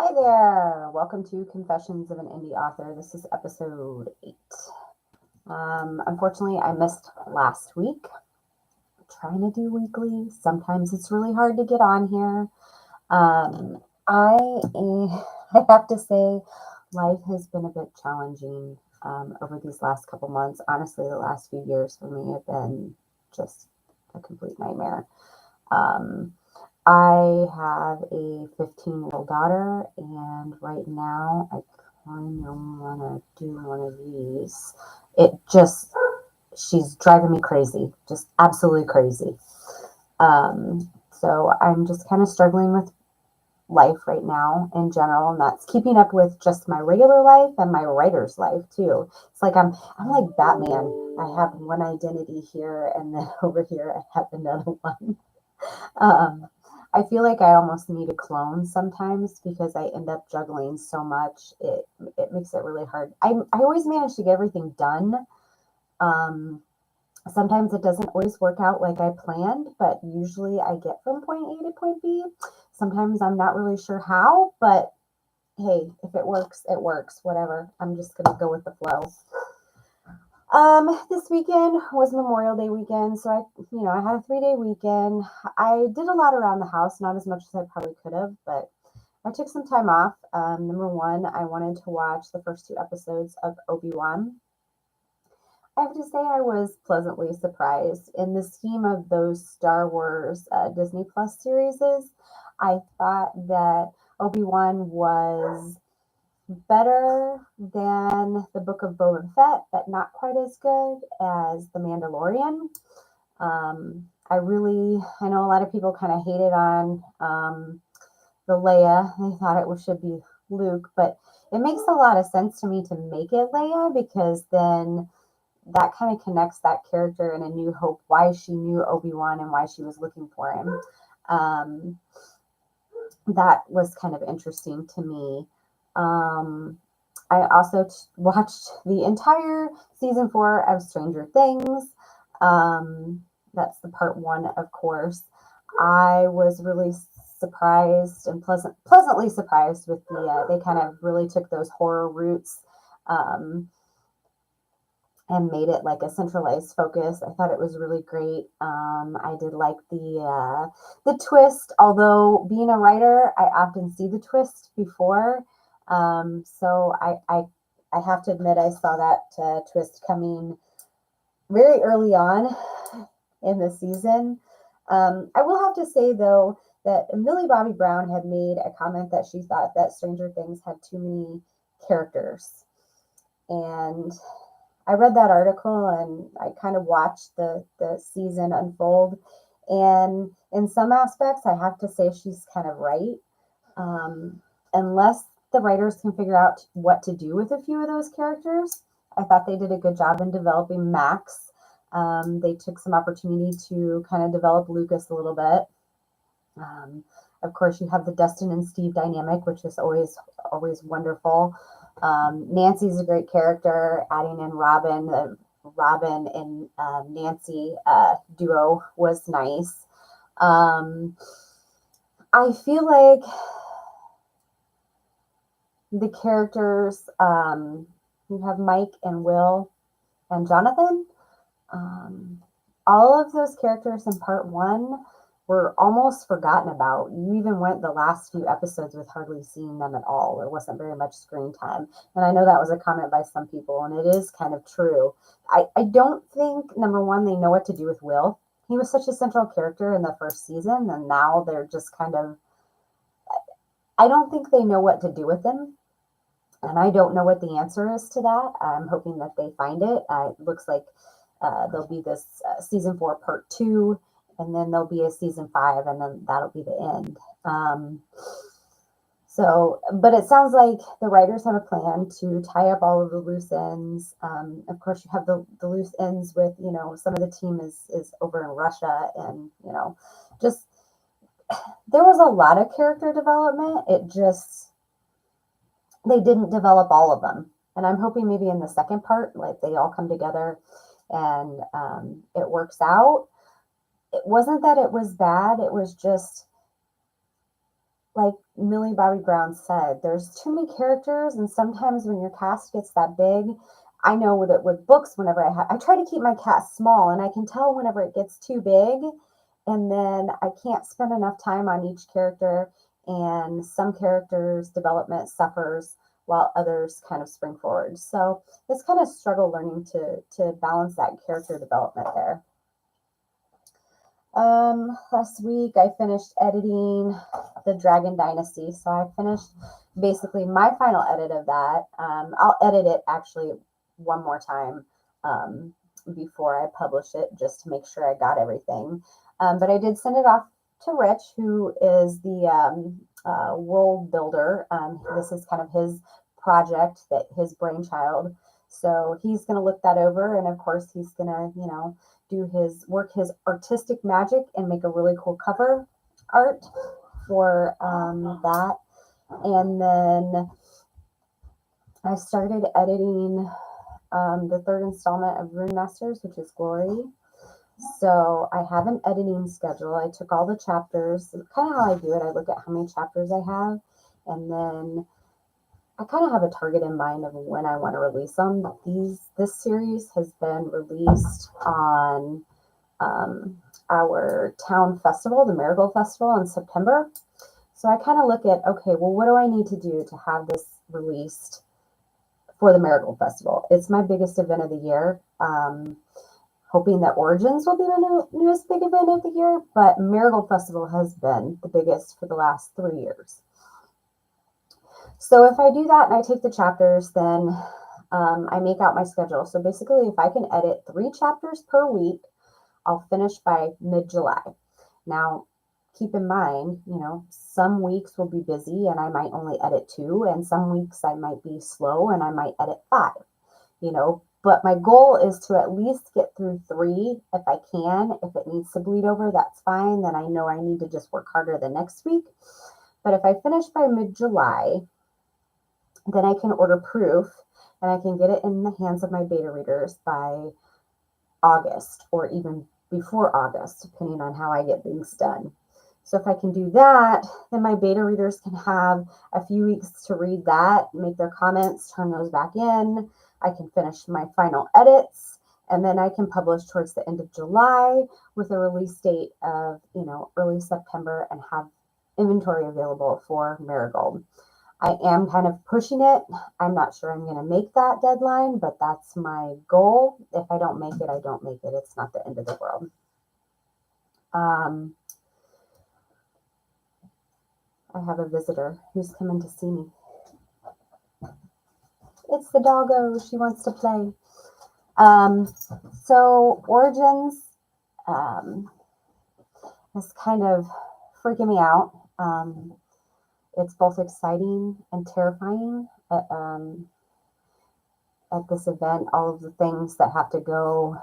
Hi there. Welcome to Confessions of an Indie Author. This is episode 8. Unfortunately, I missed last week. I'm trying to do weekly. Sometimes it's really hard to get on here. Um, I, I have to say, life has been a bit challenging over these last couple months. Honestly, the last few years for me have been just a complete nightmare. Um, I have a 15-year-old daughter, and right now I kind of want to do one of these. It just, she's driving me crazy, just absolutely crazy. So I'm just kind of struggling with life right now in general, and that's keeping up with just my regular life and my writer's life too. It's like I'm like Batman. I have one identity here, and then over here I have another one. Um, I feel like I almost need a clone sometimes because I end up juggling so much. It makes it really hard. I always manage to get everything done. Um, Sometimes it doesn't always work out like I planned, but usually I get from point A to point B. Sometimes I'm not really sure how, but hey, if it works, it works. Whatever. I'm just gonna go with the flow. This weekend was Memorial Day weekend, so I had a 3-day weekend. I did a lot around the house, not as much as I probably could have, but I took some time off. Number one, I wanted to watch the first 2 episodes of Obi-Wan. I have to say I was pleasantly surprised. In the scheme of those Star Wars Disney Plus series, I thought that Obi-Wan was better than the Book of Boba Fett, but not quite as good as The Mandalorian. I know a lot of people kind of hated on the Leia. They thought should be Luke, but it makes a lot of sense to me to make it Leia because then that kind of connects that character in A New Hope, why she knew Obi-Wan and why she was looking for him. Um, that was kind of interesting to me. Um, I also watched the entire season 4 of Stranger Things. That's the part 1, of course. I was really surprised and pleasantly surprised with they kind of really took those horror roots um, and made it like a centralized focus. I thought it was really great. I did like the twist, although being a writer, I often see the twist before. So I have to admit I saw that twist coming very early on in the season. I will have to say though that Millie Bobby Brown had made a comment that she thought that Stranger Things had too many characters, and I read that article and I kind of watched the season unfold. And in some aspects, I have to say she's kind of right. Um, Unless the writers can figure out what to do with a few of those characters, I thought they did a good job in developing Max. They took some opportunity to kind of develop Lucas a little bit. Um, of course, you have the Dustin and Steve dynamic, which is always wonderful. Nancy's a great character. Adding in Robin, the Robin and Nancy duo was nice. Um, I feel like the characters, you have Mike and Will and Jonathan. Um, all of those characters in part 1 were almost forgotten about. You even went the last few episodes with hardly seeing them at all. There wasn't very much screen time. And I know that was a comment by some people, and it is kind of true. I don't think, number one, they know what to do with Will. He was such a central character in the first season, and now they're just kind of, I don't think they know what to do with him. And I don't know what the answer is to that. I'm hoping that they find it. It looks like there'll be this season 4 part 2, and then there'll be a season 5, and then that'll be the end. But it sounds like the writers have a plan to tie up all of the loose ends. Of course, you have the loose ends with, some of the team is over in Russia, and, just there was a lot of character development. They didn't develop all of them. And I'm hoping maybe in the second part, like they all come together and it works out. It wasn't that it was bad. It was just like Millie Bobby Brown said, there's too many characters, and sometimes when your cast gets that big, I know with books, whenever I try to keep my cast small, and I can tell whenever it gets too big, and then I can't spend enough time on each character, and some characters' development suffers while others kind of spring forward. So it's kind of struggle learning to balance that character development there. Last week I finished editing the Dragon Dynasty. So I finished basically my final edit of that. I'll edit it actually one more time before I publish it, just to make sure I got everything. But I did send it off to Rich, who is the world builder. This is kind of his project, that his brainchild. So he's going to look that over, and of course he's going to, do his artistic magic and make a really cool cover art for that. And then I started editing the third installment of Rune Masters, which is Glory. So I have an editing schedule. I took all the chapters, kind of how I do it. I look at how many chapters I have, and then I kind of have a target in mind of when I want to release them. This series has been released on our town festival, the Marigold Festival, in September. So I kind of look at, okay, well, what do I need to do to have this released for the Marigold Festival? It's my biggest event of the year. Hoping that Origins will be the newest big event of the year, but Marigold Festival has been the biggest for the last 3 years. So if I do that and I take the chapters, then I make out my schedule. So basically, if I can edit 3 chapters per week, I'll finish by mid-July. Now, keep in mind, some weeks will be busy and I might only edit 2, and some weeks I might be slow and I might edit 5, But my goal is to at least get through 3 if I can. If it needs to bleed over, that's fine. Then I know I need to just work harder the next week. But if I finish by mid-July, then I can order proof and I can get it in the hands of my beta readers by August, or even before August, depending on how I get things done. So if I can do that, then my beta readers can have a few weeks to read that, make their comments, turn those back in. I can finish my final edits, and then I can publish towards the end of July with a release date of, early September, and have inventory available for Marigold. I am kind of pushing it. I'm not sure I'm going to make that deadline, but that's my goal. If I don't make it, I don't make it. It's not the end of the world. I have a visitor who's coming to see me. It's the doggo. She wants to play. So Origins is kind of freaking me out. It's both exciting and terrifying at this event, all of the things that have to go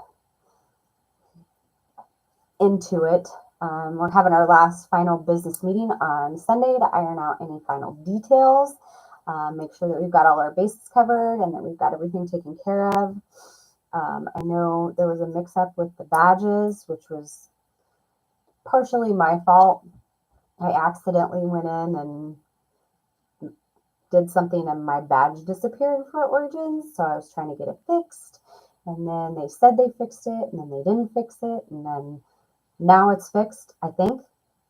into it. We're having our last final business meeting on Sunday to iron out any final details, make sure that we've got all our bases covered and that we've got everything taken care of. I know there was a mix-up with the badges, which was partially my fault. I accidentally went in and did something and my badge disappeared for Origins, so I was trying to get it fixed, and then they said they fixed it, and then they didn't fix it, and then now it's fixed, I think.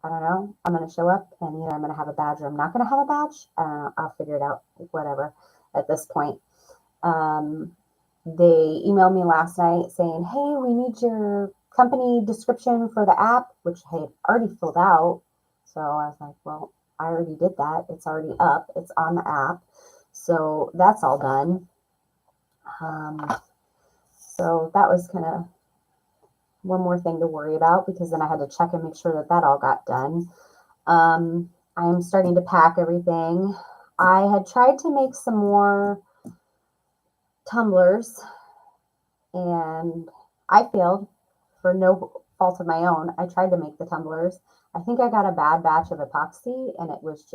I don't know. I'm going to show up, and either I'm going to have a badge or I'm not going to have a badge. I'll figure it out, whatever, at this point. They emailed me last night saying, hey, we need your company description for the app, which I had already filled out. So I was like, well, I already did that. It's already up. It's on the app. So that's all done. So that was kind of one more thing to worry about, because then I had to check and make sure that that all got done. I'm starting to pack everything. I had tried to make some more tumblers and I failed for no fault of my own. I tried to make the tumblers. I think I got a bad batch of epoxy and it was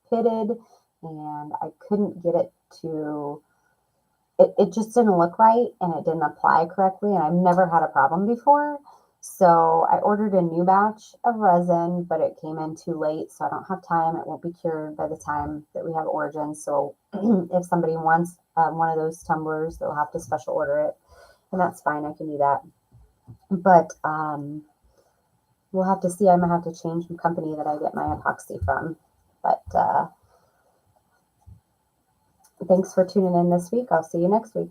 pitted and I couldn't get it to, it just didn't look right and it didn't apply correctly, and I've never had a problem before. So I ordered a new batch of resin, but it came in too late, so I don't have time. It won't be cured by the time that we have origin. So if somebody wants one of those tumblers, they'll have to special order it, and that's fine. I can do that. But we'll have to see. I might have to change the company that I get my epoxy from. But thanks for tuning in this week. I'll see you next week.